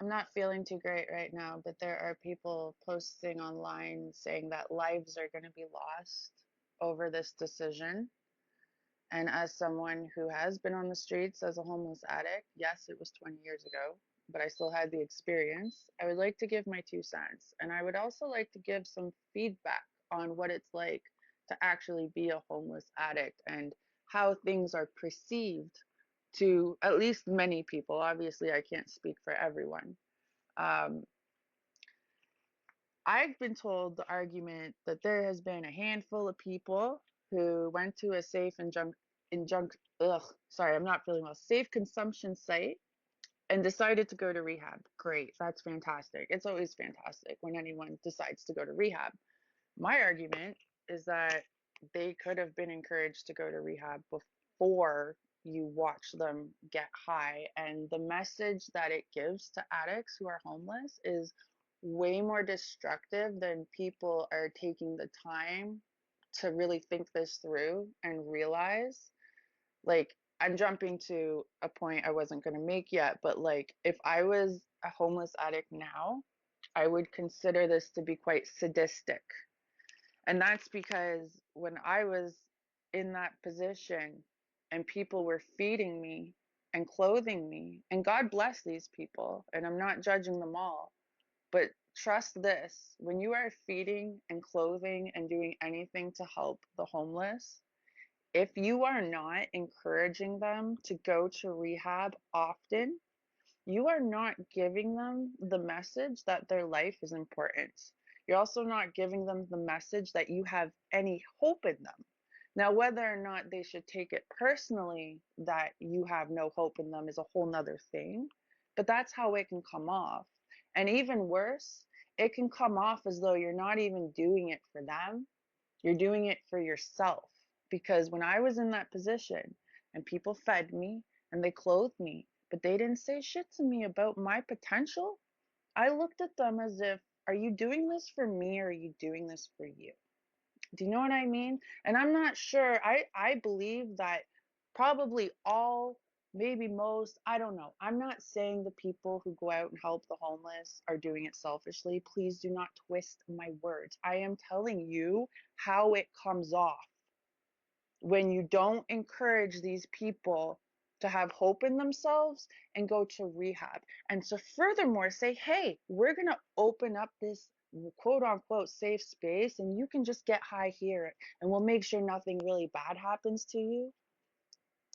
I'm not feeling too great right now, but there are people posting online saying that lives are going to be lost over this decision. And as someone who has been on the streets as a homeless addict, yes, it was 20 years ago, but I still had the experience. I would like to give my 2 cents. And I would also like to give some feedback on what it's like to actually be a homeless addict and how things are perceived to at least many people. Obviously, I can't speak for everyone. Um, I've been told the argument that there has been a handful of people who went to a safe I'm not feeling well, safe consumption site and decided to go to rehab. Great, that's fantastic. It's always fantastic when anyone decides to go to rehab. My argument is that they could have been encouraged to go to rehab before you watch them get high. And the message that it gives to addicts who are homeless is way more destructive than people are taking the time to really think this through and realize. Like, I'm jumping to a point I wasn't going to make yet, but like, if I was a homeless addict now, I would consider this to be quite sadistic. And that's because when I was in that position and people were feeding me and clothing me, and God bless these people, and I'm not judging them all, but trust this, when you are feeding and clothing and doing anything to help the homeless, if you are not encouraging them to go to rehab often, you are not giving them the message that their life is important. You're also not giving them the message that you have any hope in them. Now, whether or not they should take it personally that you have no hope in them is a whole nother thing, but that's how it can come off. And even worse, it can come off as though you're not even doing it for them, you're doing it for yourself. Because when I was in that position and people fed me and they clothed me, but they didn't say shit to me about my potential, I looked at them as if, are you doing this for me or are you doing this for you? Do you know what I mean? And I'm not sure. I believe that probably all, maybe most, I don't know. I'm not saying the people who go out and help the homeless are doing it selfishly. Please do not twist my words. I am telling you how it comes off when you don't encourage these people to have hope in themselves and go to rehab. And so, furthermore, say, hey, we're going to open up this quote unquote safe space and you can just get high here and we'll make sure nothing really bad happens to you.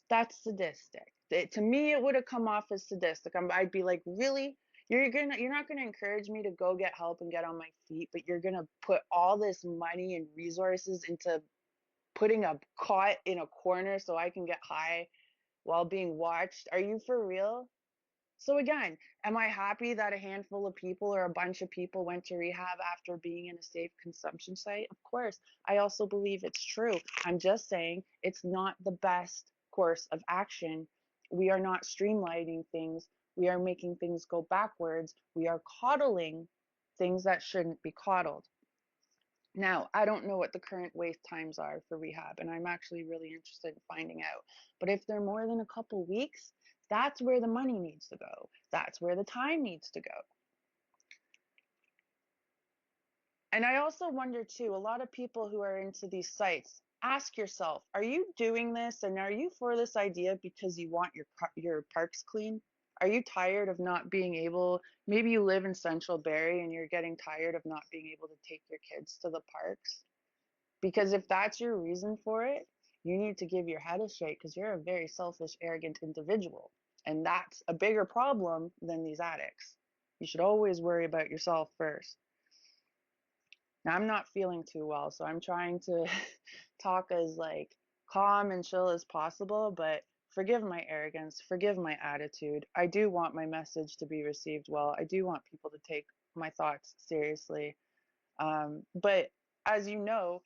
That's sadistic. To me, it would have come off as sadistic. I'd be like, really? You're not gonna encourage me to go get help and get on my feet, but you're gonna put all this money and resources into putting a cot in a corner so I can get high while being watched. Are you for real? So again, am I happy that a handful of people or a bunch of people went to rehab after being in a safe consumption site? Of course. I also believe it's true. I'm just saying it's not the best course of action. We are not streamlining things. We are making things go backwards. We are coddling things that shouldn't be coddled. Now, I don't know what the current wait times are for rehab, and I'm actually really interested in finding out. But if they're more than a couple weeks, that's where the money needs to go. That's where the time needs to go. And I also wonder too, a lot of people who are into these sites, ask yourself, are you doing this and are you for this idea because you want your parks clean? Are you tired of not being able, maybe you live in Central Barrie and you're getting tired of not being able to take your kids to the parks? Because if that's your reason for it, you need to give your head a shake because you're a very selfish, arrogant individual. And that's a bigger problem than these addicts. You should always worry about yourself first. Now, I'm not feeling too well, so I'm trying to talk as like calm and chill as possible, but forgive my arrogance, forgive my attitude. I do want my message to be received well. I do want people to take my thoughts seriously. But as you know,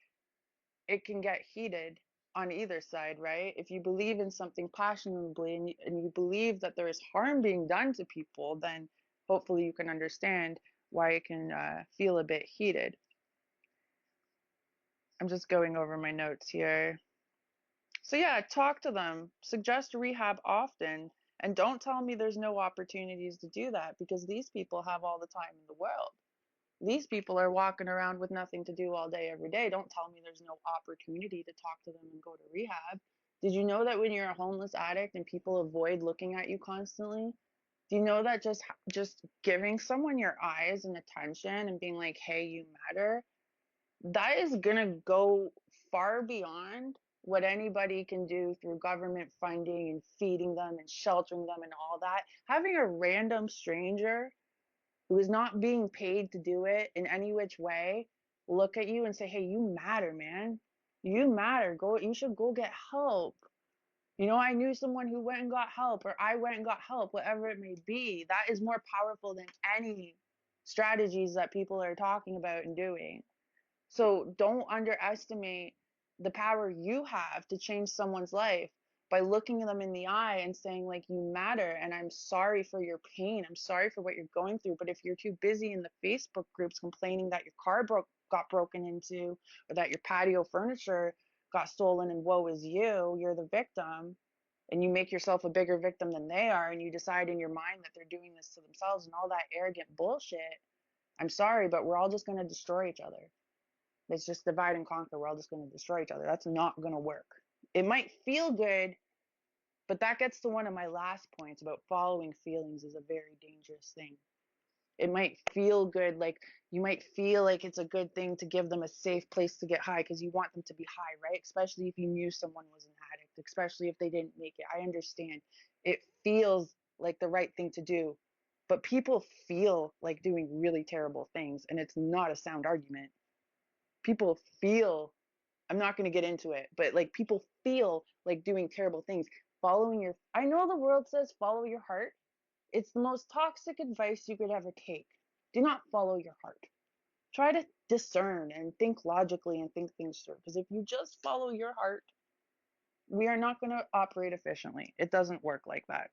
it can get heated on either side, right? If you believe in something passionately and you believe that there is harm being done to people, then hopefully you can understand why it can feel a bit heated. I'm just going over my notes here. So yeah, talk to them. Suggest rehab often. And don't tell me there's no opportunities to do that, because these people have all the time in the world. These people are walking around with nothing to do all day, every day. Don't tell me there's no opportunity to talk to them and go to rehab. Did you know that when you're a homeless addict and people avoid looking at you constantly, do you know that just giving someone your eyes and attention and being like, "Hey, you matter," that is gonna go far beyond what anybody can do through government funding and feeding them and sheltering them and all that. Having a random stranger who is not being paid to do it in any which way look at you and say, "Hey, you matter, man. You matter. Go, you should go get help." I knew someone who went and got help, or I went and got help, whatever it may be. That is more powerful than any strategies that people are talking about and doing. So don't underestimate the power you have to change someone's life by looking them in the eye and saying, like, "You matter, and I'm sorry for your pain. I'm sorry for what you're going through." But if you're too busy in the Facebook groups complaining that your car got broken into, or that your patio furniture got stolen and woe is you, you're the victim, and you make yourself a bigger victim than they are, and you decide in your mind that they're doing this to themselves and all that arrogant bullshit, I'm sorry, but we're all just going to destroy each other. It's just divide and conquer. We're all just going to destroy each other. That's not going to work. It might feel good, but that gets to one of my last points about following feelings is a very dangerous thing. It might feel good, like you might feel like it's a good thing to give them a safe place to get high because you want them to be high, right? Especially if you knew someone was an addict, especially if they didn't make it. I understand. It feels like the right thing to do, but people feel like doing really terrible things, and it's not a sound argument. People feel, I'm not going to get into it, but like people feel like doing terrible things. I know the world says follow your heart. It's the most toxic advice you could ever take. Do not follow your heart. Try to discern and think logically and think things through. Because if you just follow your heart, we are not going to operate efficiently. It doesn't work like that.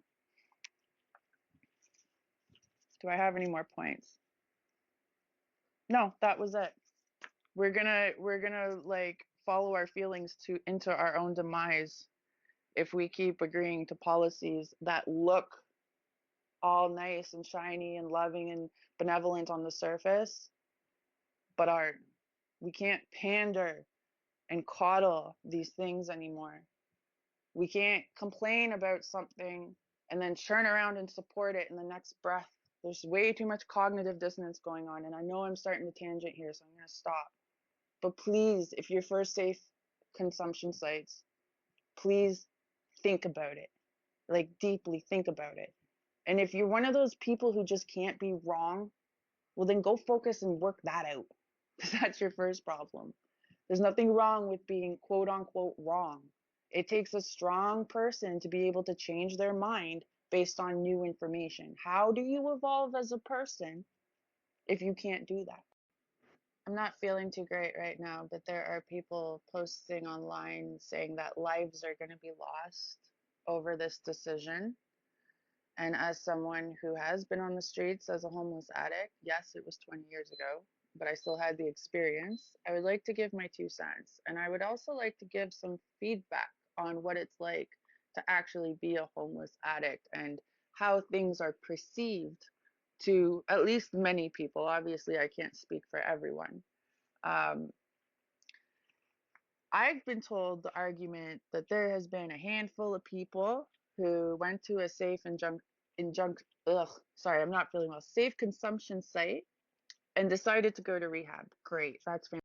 Do I have any more points? No, that was it. We're gonna like follow our feelings to into our own demise if we keep agreeing to policies that look all nice and shiny and loving and benevolent on the surface, but aren't. We can't pander and coddle these things anymore. We can't complain about something and then turn around and support it in the next breath. There's way too much cognitive dissonance going on, and I know I'm starting to tangent here, so I'm going to stop. But please, if you're for safe consumption sites, please think about it. Like, deeply think about it. And if you're one of those people who just can't be wrong, well, then go focus and work that out. Because that's your first problem. There's nothing wrong with being quote unquote wrong. It takes a strong person to be able to change their mind based on new information. How do you evolve as a person if you can't do that? I'm not feeling too great right now, but there are people posting online saying that lives are going to be lost over this decision. And as someone who has been on the streets as a homeless addict, yes, it was 20 years ago, but I still had the experience. I would like to give my 2 cents. And I would also like to give some feedback on what it's like to actually be a homeless addict and how things are perceived to at least many people. Obviously, I can't speak for everyone. Um, I've been told the argument that there has been a handful of people who went to a safe consumption site and decided to go to rehab. Great, that's fantastic.